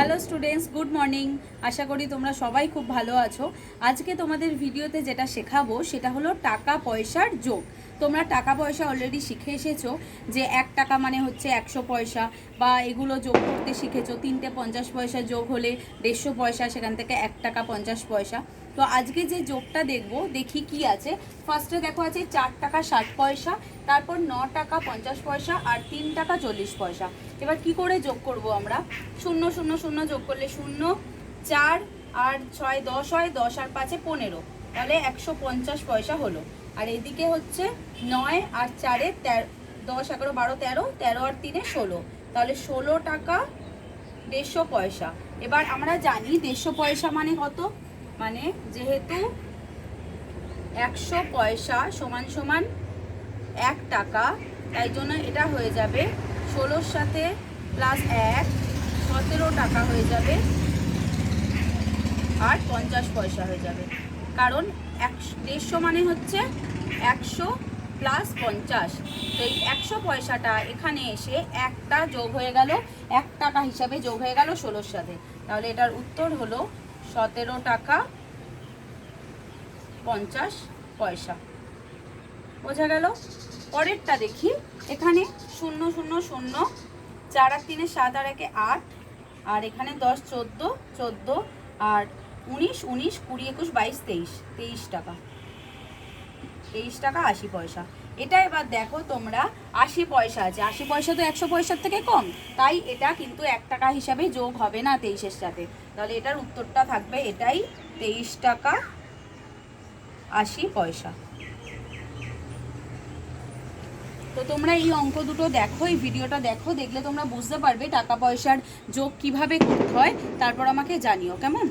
Hello students, good morning. আশা করি তোমরা সবাই খুব ভালো আছো। আজকে তোমাদের ভিডিওতে যেটা শেখাবো সেটা হলো টাকা পয়সার যোগ। তোমরা টাকা পয়সা অলরেডি শিখে এসেছো যে 1 টাকা মানে হচ্ছে 100 পয়সা, বা এগুলো যোগ করতে শিখেছো। 3টে 50 পয়সা যোগ হলে 150 পয়সা, সেখান থেকে 1 টাকা 50 পয়সা। তো আজকে যে যোগটা দেখবো, দেখি কি আছে। ফার্স্টে দেখো আছে 4 টাকা 60 পয়সা, তারপর 9 টাকা 50 পয়সা আর 3 টাকা 40 পয়সা। এবার কি করে যোগ করব আমরা? 0 0 0 যোগ করলে 0, 4 আর 6 10 হয়, 10 আর 5 15, তাহলে 150 পয়সা হলো। আর এদিকে হচ্ছে 9 আর 4 10 11 12 13, 13 আর 3 16, তাহলে 16 টাকা 150 পয়সা। এবার আমরা জানি 150 পয়সা মানে কত, মানে যেহেতু 100 পয়সা সমান সমান 1 টাকা, তাই জন্য এটা হয়ে যাবে 16-র সাথে প্লাস 1, 17 টাকা হয়ে যাবে আর 50 পয়সা হয়ে যাবে। কারণ 150 মানে হচ্ছে 100 প্লাস 50, তো এই 100 পয়সাটা এখানে এসে একটা যোগ হয়ে গেল, 1 টাকা হিসাবে যোগ হয়ে গেল 16-র সাথে। তাহলে এটার উত্তর হলো 17 টাকা 50 পয়সা। বোঝা গেল? পরেরটা দেখি। এখানে 0 0 0, 4 আর 3 7 আর 1 8, আর এখানে 10 14 14 আর 19 19 20 21 22 23, 23 টাকা, 23 টাকা 80 পয়সা। এটা এবার দেখো তোমরা, 80 পয়সা আছে, 80 পয়সা তো 100 পয়সার থেকে কম, তাই এটা কিন্তু 1 টাকা হিসাবে যোগ হবে না 23-এর সাথে। তাহলে এটার উত্তরটা থাকবে এটাই, 23 টাকা 80 পয়সা। তো তোমরা এই অঙ্ক দুটো দেখো, এই ভিডিওটা দেখো, দেখলে তোমরা বুঝতে পারবে টাকা পয়সার যোগ কিভাবে করতে হয়। তারপর আমাকে জানিও কেমন।